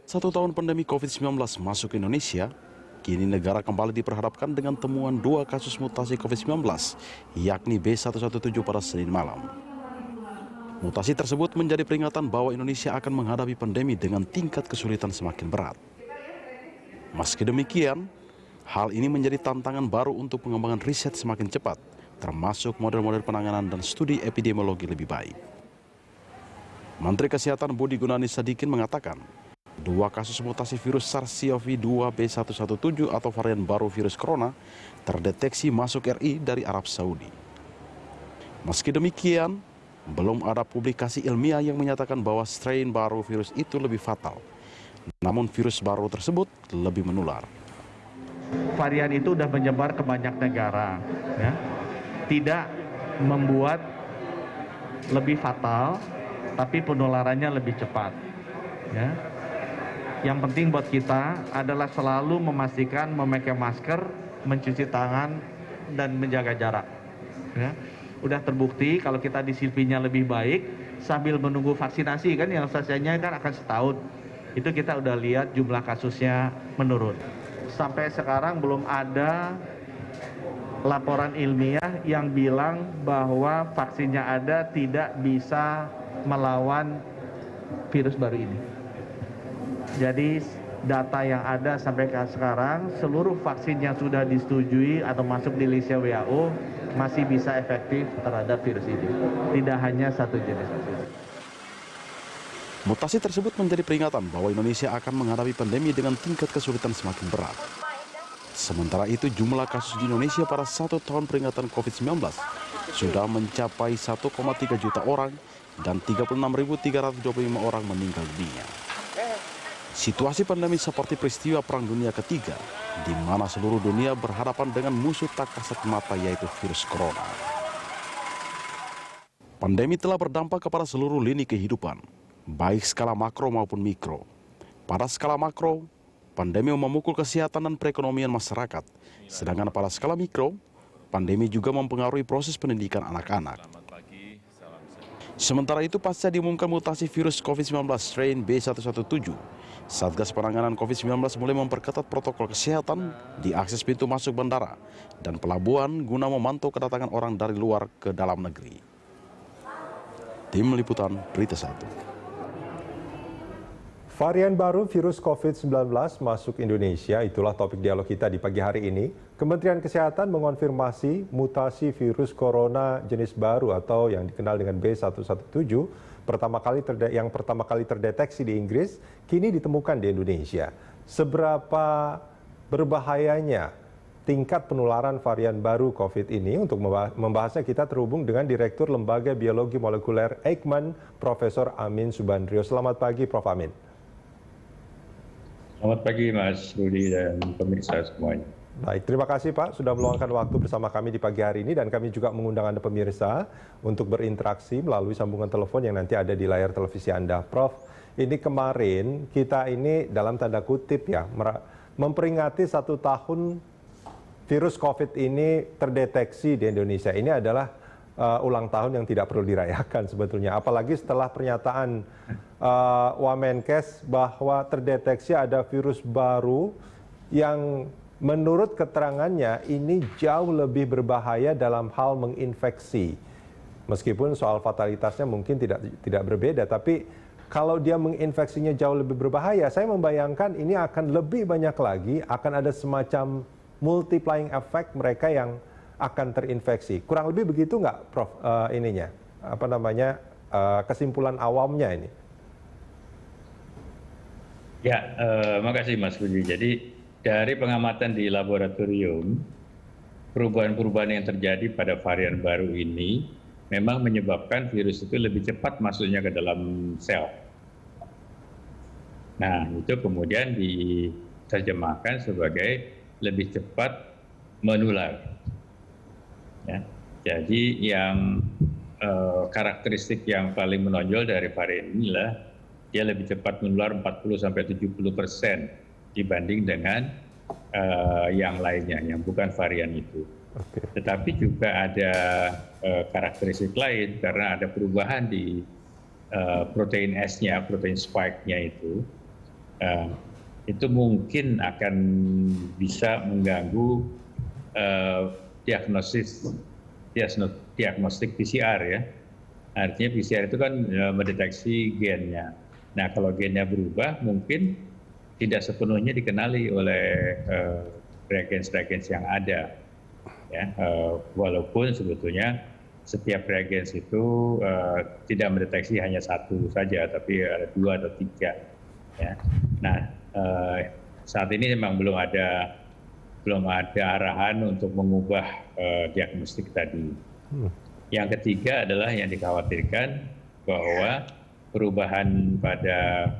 1 tahun pandemi COVID-19 masuk ke Indonesia, kini negara kembali diperhadapkan dengan temuan 2 kasus mutasi COVID-19, yakni B117 pada Senin malam. Mutasi tersebut menjadi peringatan bahwa Indonesia akan menghadapi pandemi dengan tingkat kesulitan semakin berat. Meski demikian, hal ini menjadi tantangan baru untuk pengembangan riset semakin cepat, termasuk model-model penanganan dan studi epidemiologi lebih baik. Menteri Kesehatan Budi Gunadi Sadikin mengatakan, 2 kasus mutasi virus SARS-CoV-2 B117 atau varian baru virus corona terdeteksi masuk RI dari Arab Saudi. Meski demikian, belum ada publikasi ilmiah yang menyatakan bahwa strain baru virus itu lebih fatal. Namun virus baru tersebut lebih menular. Varian itu sudah menyebar ke banyak negara, ya. Tidak membuat lebih fatal, tapi penularannya lebih cepat. Ya. Yang penting buat kita adalah selalu memastikan memakai masker, mencuci tangan, dan menjaga jarak. Ya. Udah terbukti kalau kita disiplinnya lebih baik sambil menunggu vaksinasi kan yang selesainya kan akan setahun. Itu kita udah lihat jumlah kasusnya menurun. Sampai sekarang belum ada laporan ilmiah yang bilang bahwa vaksinnya ada tidak bisa melawan virus baru ini. Jadi data yang ada sampai sekarang, seluruh vaksin yang sudah disetujui atau masuk di list WHO masih bisa efektif terhadap virus ini. Tidak hanya satu jenis vaksin. Mutasi tersebut menjadi peringatan bahwa Indonesia akan menghadapi pandemi dengan tingkat kesulitan semakin berat. Sementara itu, jumlah kasus di Indonesia pada 1 tahun peringatan COVID-19 sudah mencapai 1,3 juta orang dan 36.325 orang meninggal dunia. Situasi pandemi seperti peristiwa Perang Dunia Ketiga, di mana seluruh dunia berhadapan dengan musuh tak kasat mata yaitu virus corona. Pandemi telah berdampak kepada seluruh lini kehidupan, baik skala makro maupun mikro. Pada skala makro, pandemi memukul kesehatan dan perekonomian masyarakat, sedangkan pada skala mikro, pandemi juga mempengaruhi proses pendidikan anak-anak. Sementara itu, pasca diumumkan mutasi virus COVID-19 strain B117, Satgas Penanganan COVID-19 mulai memperketat protokol kesehatan di akses pintu masuk bandara dan pelabuhan guna memantau kedatangan orang dari luar ke dalam negeri. Tim Liputan Berita 1. Varian baru virus COVID-19 masuk Indonesia, itulah topik dialog kita di pagi hari ini. Kementerian Kesehatan mengonfirmasi mutasi virus corona jenis baru atau yang dikenal dengan B117 yang pertama kali terdeteksi di Inggris, kini ditemukan di Indonesia. Seberapa berbahayanya tingkat penularan varian baru COVID ini? Untuk membahasnya kita terhubung dengan Direktur Lembaga Biologi Molekuler Eijkman, Profesor Amin Subandrio. Selamat pagi, Prof. Amin. Selamat pagi Mas Rudi dan pemirsa semuanya. Baik, terima kasih Pak sudah meluangkan waktu bersama kami di pagi hari ini, dan kami juga mengundang Anda pemirsa untuk berinteraksi melalui sambungan telepon yang nanti ada di layar televisi Anda. Prof, ini kemarin kita ini dalam tanda kutip ya memperingati 1 tahun virus COVID ini terdeteksi di Indonesia. Ini adalah ulang tahun yang tidak perlu dirayakan sebetulnya. Apalagi setelah pernyataan Wamenkes bahwa terdeteksi ada virus baru yang menurut keterangannya ini jauh lebih berbahaya dalam hal menginfeksi. Meskipun soal fatalitasnya mungkin tidak berbeda, tapi kalau dia menginfeksinya jauh lebih berbahaya, saya membayangkan ini akan lebih banyak lagi, akan ada semacam multiplying effect mereka yang akan terinfeksi. Kurang lebih begitu nggak, Prof? Kesimpulan awamnya ini? Ya, makasih Mas Rudi. Jadi dari pengamatan di laboratorium, perubahan-perubahan yang terjadi pada varian baru ini memang menyebabkan virus itu lebih cepat masuknya ke dalam sel. Nah, itu kemudian diterjemahkan sebagai lebih cepat menular. Ya, jadi yang karakteristik yang paling menonjol dari varian inilah dia lebih cepat menular 40-70% dibanding dengan yang lainnya yang bukan varian itu. Tetapi juga ada karakteristik lain karena ada perubahan di protein S-nya, protein spike-nya itu. Eh, itu mungkin akan bisa mengganggu diagnostik PCR ya. Artinya PCR itu kan mendeteksi gennya. Nah, kalau gennya berubah mungkin tidak sepenuhnya dikenali oleh reagens-reagens yang ada. Ya, walaupun sebetulnya setiap reagens itu tidak mendeteksi hanya satu saja, tapi ada 2 atau 3. Ya. Nah, saat ini memang belum ada arahan untuk mengubah diagnostik tadi. Yang ketiga adalah yang dikhawatirkan bahwa perubahan pada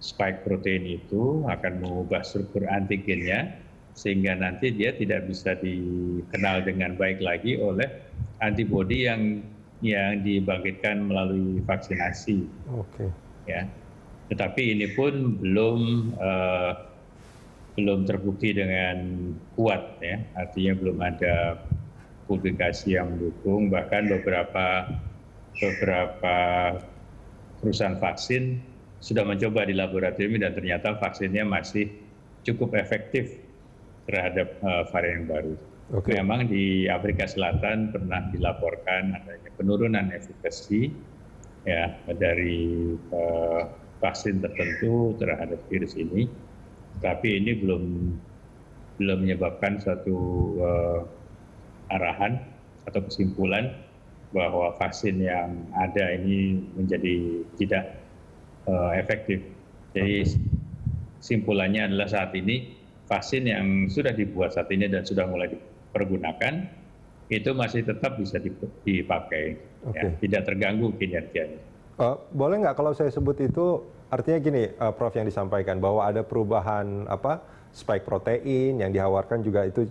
spike protein itu akan mengubah struktur antigennya, sehingga nanti dia tidak bisa dikenal dengan baik lagi oleh antibodi yang dibangkitkan melalui vaksinasi. Ya. Tetapi ini pun belum terbukti dengan kuat, ya. Artinya belum ada publikasi yang mendukung. Bahkan beberapa perusahaan vaksin sudah mencoba di laboratorium dan ternyata vaksinnya masih cukup efektif terhadap varian yang baru. Memang di Afrika Selatan pernah dilaporkan adanya penurunan efikasi ya dari vaksin tertentu terhadap virus ini, tapi ini belum menyebabkan suatu arahan atau kesimpulan bahwa vaksin yang ada ini menjadi tidak efektif. Jadi kesimpulannya adalah saat ini vaksin yang sudah dibuat saat ini dan sudah mulai dipergunakan itu masih tetap bisa dipakai, ya, tidak terganggu kinerjanya. Boleh nggak kalau saya sebut itu, artinya gini, Prof, yang disampaikan bahwa ada perubahan spike protein yang dikhawatirkan juga itu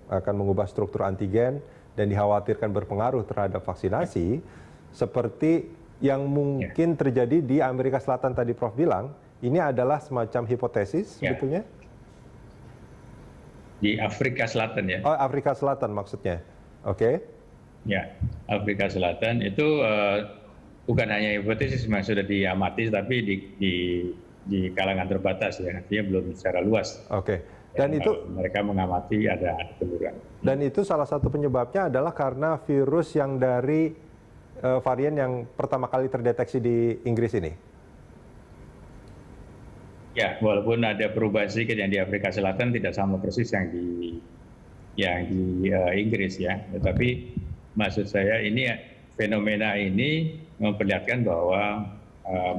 akan mengubah struktur antigen dan dikhawatirkan berpengaruh terhadap vaksinasi, seperti yang mungkin terjadi di Amerika Selatan tadi Prof bilang, ini adalah semacam hipotesis sebetulnya? Di Afrika Selatan ya. Oh, Afrika Selatan maksudnya. Oke. Ya, Afrika Selatan itu bukan hanya hipotesis, memang sudah diamati, tapi di kalangan terbatas ya, artinya belum secara luas. Dan itu mereka mengamati ada penurunan. Dan itu salah satu penyebabnya adalah karena virus yang dari varian yang pertama kali terdeteksi di Inggris ini. Ya, walaupun ada perubahan sedikit yang di Afrika Selatan tidak sama persis yang di Inggris ya. Tetapi maksud saya ini fenomena ini memperlihatkan bahwa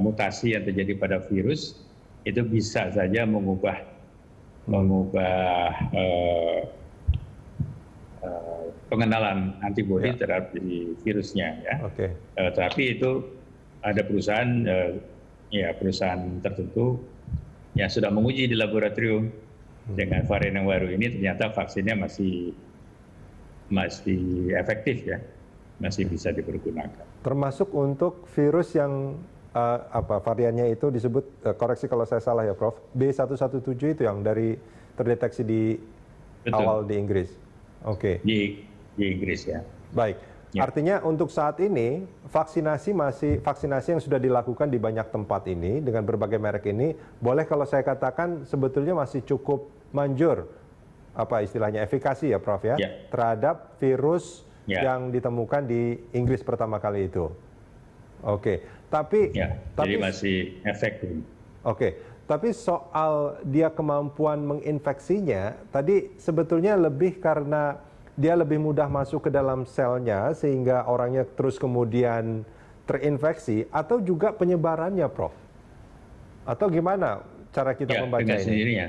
mutasi yang terjadi pada virus itu bisa saja mengubah pengenalan antibodi terhadap virusnya ya. Tapi itu ada perusahaan tertentu yang sudah menguji di laboratorium dengan varian yang baru ini, ternyata vaksinnya masih efektif ya, masih bisa dipergunakan. Termasuk untuk virus yang variannya itu disebut, koreksi kalau saya salah ya Prof, B117 itu yang dari terdeteksi di awal di Inggris. Di Inggris ya. Baik. Artinya untuk saat ini vaksinasi yang sudah dilakukan di banyak tempat ini dengan berbagai merek ini, boleh kalau saya katakan sebetulnya masih cukup manjur, istilahnya efikasi ya Prof ya, terhadap virus yang ditemukan di Inggris pertama kali itu. Tapi jadi masih efektif. Tapi soal dia kemampuan menginfeksinya, tadi sebetulnya lebih karena dia lebih mudah masuk ke dalam selnya sehingga orangnya terus kemudian terinfeksi, atau juga penyebarannya, Prof? Atau gimana cara kita membaca dengan ini? Sendirinya.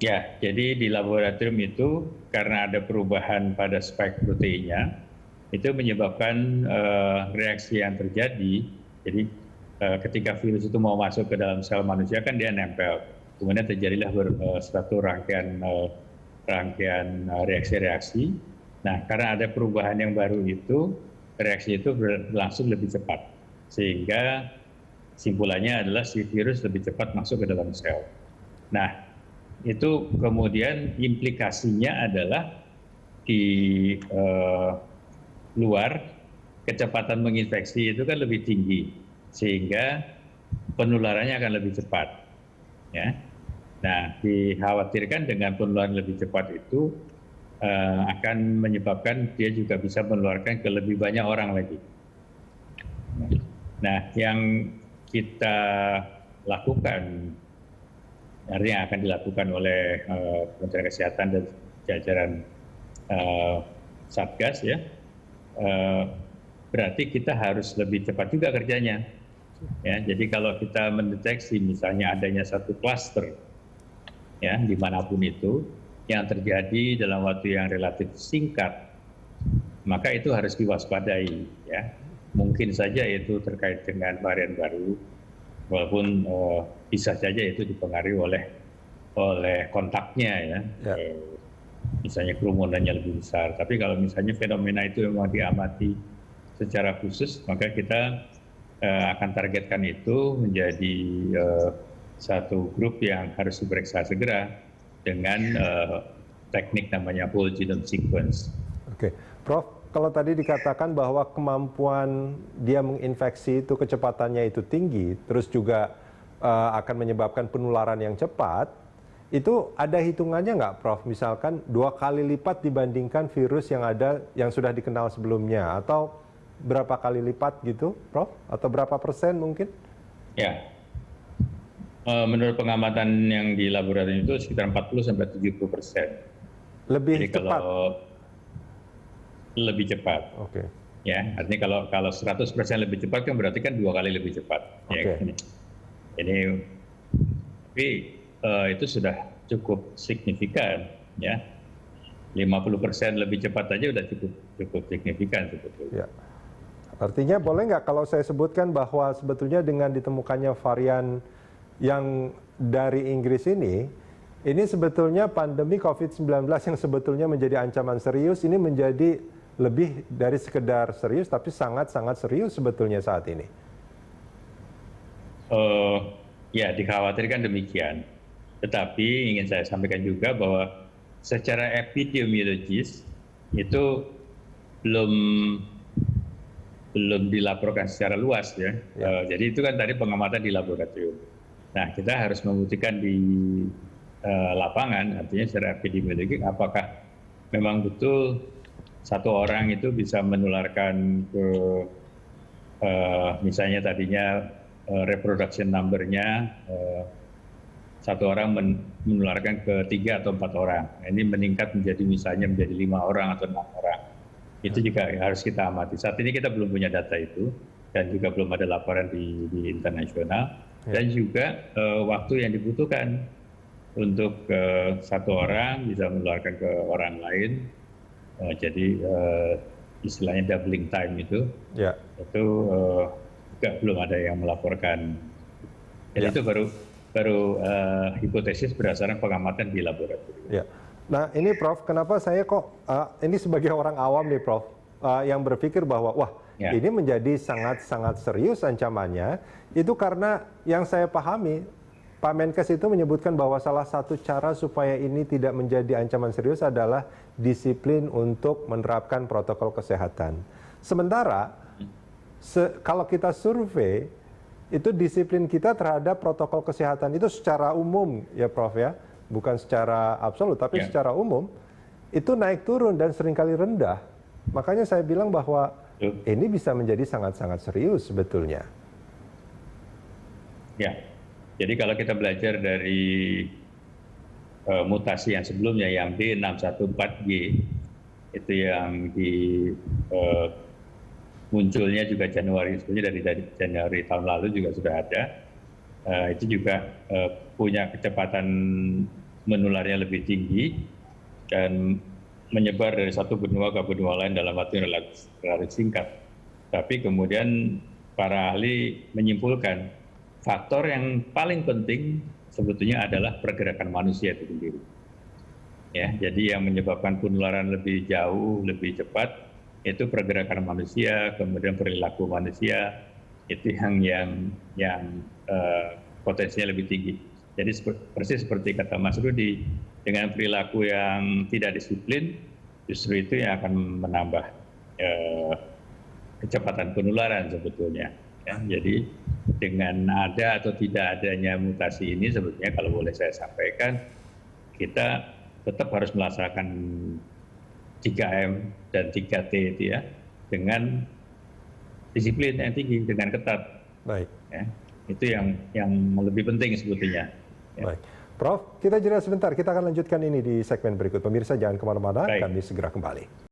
Ya, jadi di laboratorium itu karena ada perubahan pada spike proteinnya, itu menyebabkan reaksi yang terjadi. Jadi ketika virus itu mau masuk ke dalam sel manusia kan dia nempel, kemudian terjadilah suatu rangkaian reaksi-reaksi. Nah, karena ada perubahan yang baru itu, reaksi itu berlangsung lebih cepat. Sehingga simpulannya adalah si virus lebih cepat masuk ke dalam sel. Nah, itu kemudian implikasinya adalah di luar kecepatan menginfeksi itu kan lebih tinggi. Sehingga penularannya akan lebih cepat. Ya. Nah, dikhawatirkan dengan penularan lebih cepat itu akan menyebabkan dia juga bisa menularkan ke lebih banyak orang lagi. Nah, yang kita lakukan, artinya akan dilakukan oleh Kementerian Kesehatan dan jajaran Satgas, ya, berarti kita harus lebih cepat juga kerjanya. Ya, jadi kalau kita mendeteksi misalnya adanya satu klaster, ya, dimanapun itu, yang terjadi dalam waktu yang relatif singkat, maka itu harus diwaspadai. Ya. Mungkin saja itu terkait dengan varian baru, walaupun bisa saja itu dipengaruhi oleh kontaknya, ya. Misalnya kerumunannya lebih besar. Tapi kalau misalnya fenomena itu memang diamati secara khusus, maka kita akan targetkan itu menjadi satu grup yang harus diperiksa segera dengan teknik namanya whole genome sequence. Oke, Prof, kalau tadi dikatakan bahwa kemampuan dia menginfeksi itu kecepatannya itu tinggi, terus juga akan menyebabkan penularan yang cepat, itu ada hitungannya nggak, Prof? Misalkan 2 kali lipat dibandingkan virus yang sudah dikenal sebelumnya, atau berapa kali lipat gitu, Prof? Atau berapa persen mungkin? Ya. Menurut pengamatan yang di laboratorium itu sekitar 40-70%. Lebih Jadi cepat? Lebih cepat. Oke. Ya, artinya kalau 100% lebih cepat kan berarti kan 2 kali lebih cepat. Oke. Ya, tapi itu sudah cukup signifikan, ya. 50% lebih cepat aja udah cukup signifikan sebetulnya. Ya. Artinya boleh nggak kalau saya sebutkan bahwa sebetulnya dengan ditemukannya varian yang dari Inggris ini sebetulnya pandemi COVID-19 yang sebetulnya menjadi ancaman serius ini menjadi lebih dari sekedar serius, tapi sangat-sangat serius sebetulnya saat ini. Ya, dikhawatirkan demikian. Tetapi ingin saya sampaikan juga bahwa secara epidemiologis itu belum dilaporkan secara luas, ya. Jadi itu kan tadi pengamatan di laboratorium. Nah, kita harus membuktikan di lapangan, artinya secara epidemiologis apakah memang betul satu orang itu bisa menularkan ke misalnya tadinya reproduction number-nya satu orang menularkan ke 3 atau 4 orang. Ini meningkat menjadi misalnya menjadi 5 orang atau 6 orang. Itu juga harus kita amati. Saat ini kita belum punya data itu dan juga belum ada laporan di internasional. Dan juga waktu yang dibutuhkan untuk satu orang bisa menularkan ke orang lain. Jadi istilahnya doubling time itu juga belum ada yang melaporkan. Jadi itu baru hipotesis berdasarkan pengamatan di laboratorium. Ya. Nah ini Prof, kenapa saya kok ini sebagai orang awam nih Prof, yang berpikir bahwa wah ini menjadi sangat-sangat serius ancamannya, itu karena yang saya pahami Pak Menkes itu menyebutkan bahwa salah satu cara supaya ini tidak menjadi ancaman serius adalah disiplin untuk menerapkan protokol kesehatan. Sementara kalau kita survei, itu disiplin kita terhadap protokol kesehatan itu secara umum ya Prof ya, bukan secara absolut tapi secara umum itu naik turun dan seringkali rendah. Makanya saya bilang bahwa ini bisa menjadi sangat-sangat serius sebetulnya. Ya, jadi kalau kita belajar dari mutasi yang sebelumnya yang D614G itu yang munculnya juga Januari, sebenarnya dari Januari tahun lalu juga sudah ada. Itu juga punya kecepatan menularnya lebih tinggi dan menyebar dari satu benua ke benua lain dalam waktu yang relatif singkat. Tapi kemudian para ahli menyimpulkan faktor yang paling penting sebetulnya adalah pergerakan manusia itu sendiri. Ya, jadi yang menyebabkan penularan lebih jauh, lebih cepat itu pergerakan manusia, kemudian perilaku manusia itu yang potensinya lebih tinggi. Jadi persis seperti kata Mas Rudi, dengan perilaku yang tidak disiplin, justru itu yang akan menambah kecepatan penularan sebetulnya. Ya, jadi dengan ada atau tidak adanya mutasi ini sebetulnya kalau boleh saya sampaikan, kita tetap harus melaksanakan 3M dan 3T itu ya, dengan disiplin yang tinggi, dengan ketat. Baik. Ya, itu yang lebih penting sebetulnya. Ya. Baik. Prof, kita jeda sebentar. Kita akan lanjutkan ini di segmen berikut. Pemirsa jangan kemana-mana, kami segera kembali.